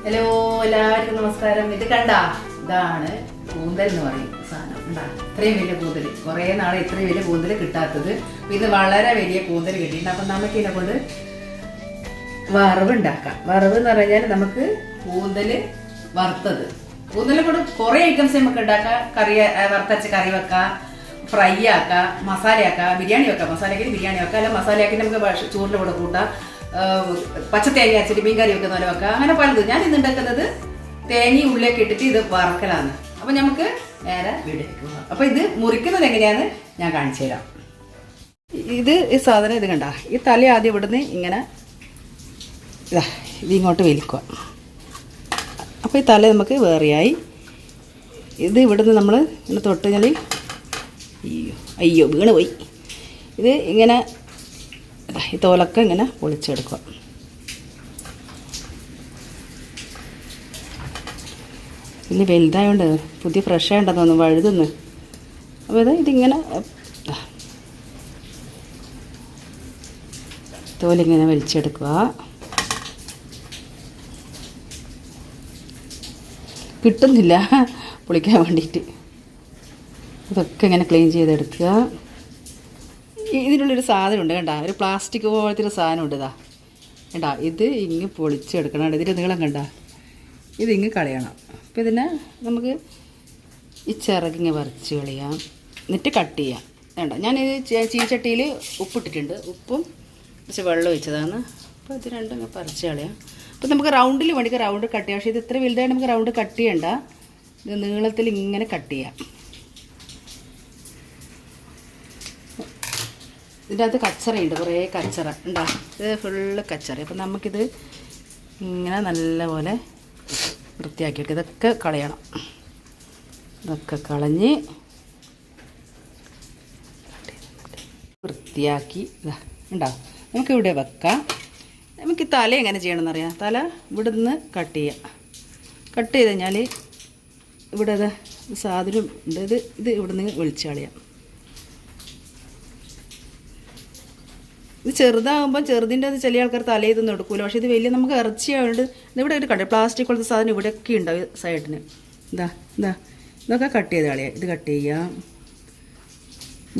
Hello എല്ലാവർക്കും നമസ്കാരം. ഇത് കണ്ടാ, ഇതാണ് കൂന്തൽ എന്ന് പറയും സാധനം. ഉണ്ടാ ഇത്രയും വലിയ കൂന്തൽ, കുറേ നാളെ ഇത്രയും വലിയ കൂന്തൽ കിട്ടാത്തത്. ഇത് വളരെ വലിയ കൂന്തൽ കിട്ടിയിട്ടുണ്ട്. അപ്പം നമുക്ക് ഇതിനെ കൊണ്ട് വറവ് ഉണ്ടാക്കാം. വറവ് എന്ന് പറഞ്ഞാൽ നമുക്ക് കൂന്തൽ വറുത്തത്, കൂന്തലിനെ കൊണ്ട് കുറേ ഐറ്റംസ് നമുക്ക് ഉണ്ടാക്കാം. കറി വറുത്തരച്ച് കറി വെക്കാം, ഫ്രൈ ആക്കാം, മസാലയാക്കാം, ബിരിയാണി വെക്കാം. മസാലയ്ക്ക് ബിരിയാണി വെക്കാം, അല്ല മസാലയാക്കി നമുക്ക് ചോറിൻ്റെ കൂടെ കൂട്ടാം. പച്ചത്തേങ്ങ അരച്ചിട്ട് മീൻ കറി വെക്കുന്ന പോലെ വെക്കാം. അങ്ങനെ പലതും. ഞാൻ ഇന്ന് ഉണ്ടാക്കുന്നത് തേങ്ങയും ഉള്ളിയൊക്കെ ഇട്ടിട്ട് ഇത് വറക്കലാണ്. അപ്പം നമുക്ക് നേരെ വീട്ടിലേക്ക് പോകാം. അപ്പോൾ ഇത് മുറിക്കുന്നത് എങ്ങനെയാണെന്ന് ഞാൻ കാണിച്ചു തരാം. ഈ സാധനം ഇത് കണ്ട, ഈ തല ആദ്യം ഇവിടുന്ന് ഇങ്ങനെ ഇതിങ്ങോട്ട് വലിക്കുക. അപ്പോൾ ഈ തല നമുക്ക് വേറെയായി. ഇത് ഇവിടുന്ന് നമ്മൾ ഇങ്ങനെ തൊട്ട് കഴിഞ്ഞാൽ അയ്യോ വീണ് പോയി. ഇത് ഇങ്ങനെ ഈ തോലൊക്കെ ഇങ്ങനെ പൊളിച്ചെടുക്കുക. വലിയ വലുതായതുകൊണ്ട് പുതിയ ഫ്രഷായിട്ടുണ്ടെന്ന് തോന്നുന്നു, വഴുതുന്ന്. അപ്പോൾ ഇതിങ്ങനെ തോലിങ്ങനെ വലിച്ചെടുക്കുക. കിട്ടുന്നില്ല പൊളിക്കാൻ വേണ്ടിയിട്ട്. ഇതൊക്കെ ഇങ്ങനെ ക്ലീൻ ചെയ്തെടുക്കുക. ഇതിനുള്ളൊരു സാധനമുണ്ട് കണ്ട, ഒരു പ്ലാസ്റ്റിക് പോലത്തെ ഒരു സാധനമുണ്ട്. കണ്ട, ഇത് ഇങ്ങ് പൊളിച്ചെടുക്കണം. ഇതിൻ്റെ നീളം കണ്ട, ഇതിങ്ങ് കളയണം. അപ്പോൾ ഇതിനെ നമുക്ക് ഈ ചിറകിങ്ങ് വരച്ച് കളയാം, എന്നിട്ട് കട്ട് ചെയ്യാം. വേണ്ട, ഞാനിത് ചീച്ചട്ടിയിൽ ഉപ്പിട്ടിട്ടുണ്ട്, ഉപ്പും കുറച്ച് വെള്ളം ഒഴിച്ചതാണ്. അപ്പോൾ ഇത് രണ്ടും ഇങ്ങനെ പറിച്ച് കളയാം. അപ്പോൾ നമുക്ക് റൗണ്ടിൽ വേണ്ടിയിട്ട് റൗണ്ട് കട്ട് ചെയ്യാം. പക്ഷേ ഇത് ഇത്ര വലുതായിട്ട് നമുക്ക് റൗണ്ട് കട്ട് ചെയ്യണ്ട, ഇത് നീളത്തിൽ ഇങ്ങനെ കട്ട് ചെയ്യാം. ഇതിൻ്റെ അകത്ത് കച്ചറയുണ്ട്, കുറേ കച്ചറ ഉണ്ടാകും. ഇത് ഫുള്ള് കച്ചറ. അപ്പം നമുക്കിത് ഇങ്ങനെ നല്ലപോലെ വൃത്തിയാക്കിയിട്ട് ഇതൊക്കെ കളയണം. ഇതൊക്കെ കളഞ്ഞ് വൃത്തിയാക്കി ഉണ്ടാവും. നമുക്കിവിടെ വെക്കാം. നമുക്ക് തല എങ്ങനെ ചെയ്യണമെന്നറിയാം. തല ഇവിടെ നിന്ന് കട്ട് ചെയ്യാം. കട്ട് ചെയ്ത് കഴിഞ്ഞാൽ ഇവിടെ സാധനം ഉണ്ട്, ഇത് ഇവിടെ നിന്ന് വെളിച്ച് കളയാം. ഇത് ചെറുതാകുമ്പോൾ ചെറുതിൻ്റെ അത് ചില ആൾക്കാർ തലയിതൊന്നും എടുക്കില്ല. പക്ഷേ ഇത് വലിയ നമുക്ക് ഇറച്ചിയായതുകൊണ്ട് ഇവിടെ ഒരു കട്ട് പ്ലാസ്റ്റിക് പോലത്തെ സാധനം ഇവിടെയൊക്കെ ഉണ്ടാവും സൈഡിന്. ഇതൊക്കെ കട്ട് ചെയ്ത് കളയാം. ഇത് കട്ട് ചെയ്യാം.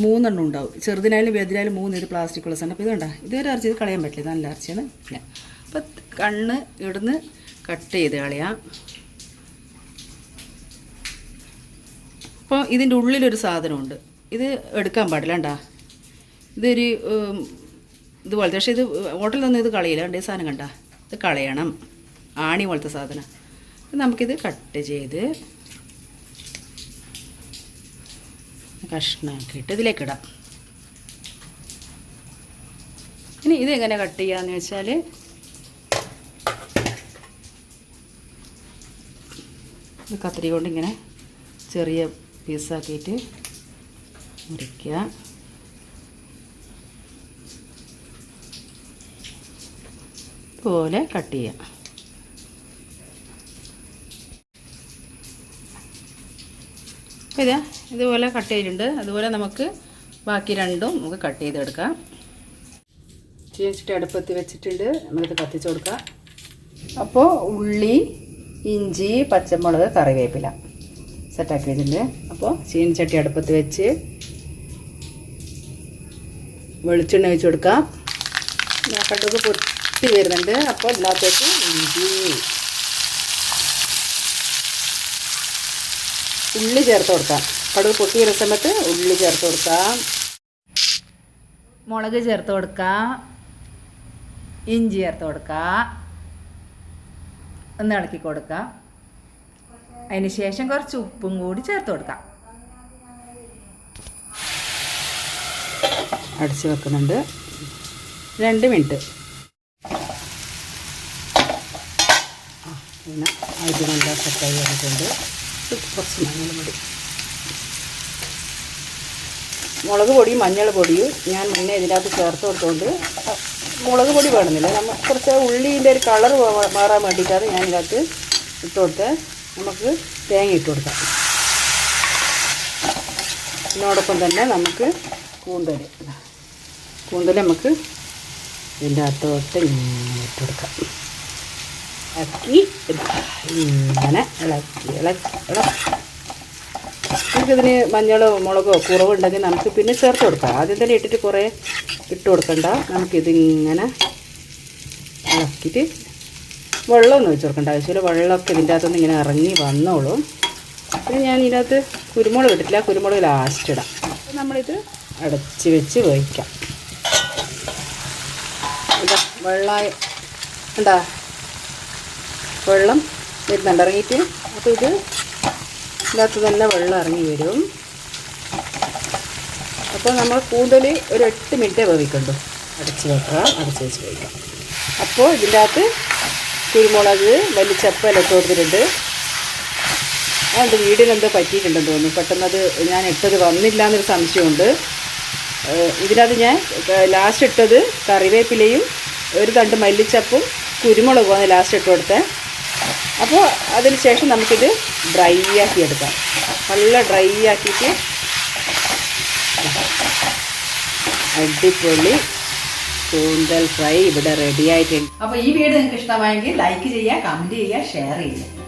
3 എണ്ണം ഉണ്ടാവും, ചെറുതിനായാലും വലുതിനായാലും 3 ഇത് പ്ലാസ്റ്റിക് ഉള്ള സാധനം. അപ്പോൾ ഇത് കണ്ട, ഇതൊരു ഇറച്ചി ഇത് കളയാൻ പറ്റില്ല, നല്ല ഇറച്ചിയാണ്. ഇല്ല, അപ്പോൾ കണ്ണ് ഇവിടുന്ന് കട്ട് ചെയ്ത് കളയാം. അപ്പോൾ ഇതിൻ്റെ ഉള്ളിലൊരു സാധനമുണ്ട്, ഇത് എടുക്കാൻ പാടില്ല. കണ്ടാ, ഇതൊരു ഇതുപോലത്തെ. പക്ഷേ ഇത് ഹോട്ടലിൽ നിന്ന് ഇത് കളയില്ല. കണ്ട, ഈ സാധനം കണ്ട, ഇത് കളയണം. ആണി പോലത്തെ സാധനം. നമുക്കിത് കട്ട് ചെയ്ത് കഷ്ണമാക്കിയിട്ട് ഇതിലേക്കിടാം. ഇനി ഇതെങ്ങനെ കട്ട് ചെയ്യാന്ന് വെച്ചാൽ, കത്രി കൊണ്ട് ഇങ്ങനെ ചെറിയ പീസാക്കിയിട്ട് മുറിക്കുക. പോലെ കട്ട് ചെയ്യാം. അപ്പോൾ ഇതുപോലെ കട്ട് ചെയ്തിട്ടുണ്ട്. അതുപോലെ നമുക്ക് ബാക്കി രണ്ടും നമുക്ക് കട്ട് ചെയ്തെടുക്കാം. ചീനിച്ചിട്ട് അടുപ്പത്ത് വെച്ചിട്ടുണ്ട്, നമുക്കിത് കത്തിച്ച് കൊടുക്കാം. അപ്പോൾ ഉള്ളി, ഇഞ്ചി, പച്ചമുളക്, കറിവേപ്പില സെറ്റാക്കി വെച്ചിട്ടുണ്ട്. അപ്പോൾ ചീനിച്ചട്ടി അടുപ്പത്ത് വെച്ച് വെളിച്ചെണ്ണ ഒഴിച്ച് കൊടുക്കാം. കടുക് പൊട്ടി വരുന്നുണ്ട്. അപ്പോൾ ഇതിനകത്തേക്ക് ഇഞ്ചി, ഉള്ളി ചേർത്ത് കൊടുക്കാം. കടുക് പൊട്ടി വരുന്ന സമയത്ത് ഉള്ളി ചേർത്ത് കൊടുക്കാം, മുളക് ചേർത്ത് കൊടുക്കാം, ഇഞ്ചി ചേർത്ത് കൊടുക്കാം, ഒന്ന് ഇളക്കി കൊടുക്കാം. അതിന് ശേഷം കുറച്ച് ഉപ്പും കൂടി ചേർത്ത് കൊടുക്കാം. അടച്ച് വെക്കുന്നുണ്ട് 2 മിനിറ്റ്. പിന്നെ അത് നല്ല സെറ്റായി വന്നിട്ടുണ്ട്. കുറച്ച് മുളക് പൊടിയും മഞ്ഞൾ പൊടിയും ഞാൻ മുന്നേ ഇതിനകത്ത് ചേർത്ത് കൊടുത്തുകൊണ്ട് മുളക് പൊടി വേണമെന്നില്ല, നമുക്ക് കുറച്ച് ഉള്ളീൻ്റെ ഒരു കളർ മാറാൻ വേണ്ടിയിട്ടാണ് ഞാൻ ഇതിനകത്ത് ഇട്ട് കൊടുത്ത്. നമുക്ക് തേങ്ങ ഇട്ട് കൊടുക്കാം. ഇതിനോടൊപ്പം തന്നെ നമുക്ക് കൂന്തൽ നമുക്ക് ഇതിൻ്റെ അകത്തോട്ട് ഇട്ട് കൊടുക്കാം. ഇളക്കി ഇങ്ങനെ ഇളക്കി നമുക്കിതിന് മഞ്ഞളോ മുളകോ കുറവുണ്ടെങ്കിൽ നമുക്ക് പിന്നെ ചേർത്ത് കൊടുക്കാം. ആദ്യം തന്നെ ഇട്ടിട്ട് കുറേ ഇട്ട് കൊടുക്കണ്ട. നമുക്കിതിങ്ങനെ ഇളക്കിയിട്ട് വെള്ളമൊന്നും ഒഴിച്ച് കൊടുക്കേണ്ട ആവശ്യമില്ല. വെള്ളമൊക്കെ ഇതിൻ്റെ അകത്തുനിന്ന് ഇങ്ങനെ ഇറങ്ങി വന്നോളും. പിന്നെ ഞാൻ ഇതിനകത്ത് കുരുമുളക് ഇട്ടിട്ടില്ല, കുരുമുളക് ലാസ്റ്റ് ഇടാം. അപ്പോൾ നമ്മളിത് അടച്ച് വെച്ച് വേവിക്കാം. എന്താ വെള്ളമായി എന്താ വെള്ളം വരുന്നുണ്ട് ഇറങ്ങിയിട്ട്. അപ്പോൾ ഇത് ഇതിനകത്ത് തന്നെ വെള്ളം ഇറങ്ങി വരും. അപ്പോൾ നമ്മൾ കൂന്തൽ ഒരു 8 മിനിറ്റ് വേവിക്കണ്ടു. അടച്ച് വെക്കാം, അടച്ച് വെച്ച് വേവിക്കാം. അപ്പോൾ ഇതിൻ്റെ അകത്ത് കുരുമുളക് മല്ലിച്ചപ്പ് എല്ലാം ഇട്ട് കൊടുത്തിട്ടുണ്ട്. അതുകൊണ്ട് വീടിനെന്തോ പറ്റിയിട്ടുണ്ടെന്ന് തോന്നുന്നു. പെട്ടെന്നത് ഞാൻ ഇട്ടത് വന്നില്ല എന്നൊരു സംശയമുണ്ട്. ഇതിനകത്ത് ഞാൻ ലാസ്റ്റ് ഇട്ടത് കറിവേപ്പിലയും ഒരു തണ്ട് മല്ലിച്ചപ്പും കുരുമുളകുമാണ് ലാസ്റ്റ് ഇട്ട് കൊടുത്തത്. അപ്പോൾ അതിന് ശേഷം നമുക്കിത് ഡ്രൈ ആക്കി എടുക്കാം. നല്ല ഡ്രൈ ആക്കിയിട്ട് അടിപൊളി കൂന്തൽ ഫ്രൈ ഇവിടെ റെഡി ആയിട്ടുണ്ട്. അപ്പോൾ ഈ വീഡിയോ നിങ്ങൾക്ക് ഇഷ്ടമായെങ്കിൽ ലൈക്ക് ചെയ്യുക, കമൻറ്റ് ചെയ്യുക, ഷെയർ ചെയ്യുക.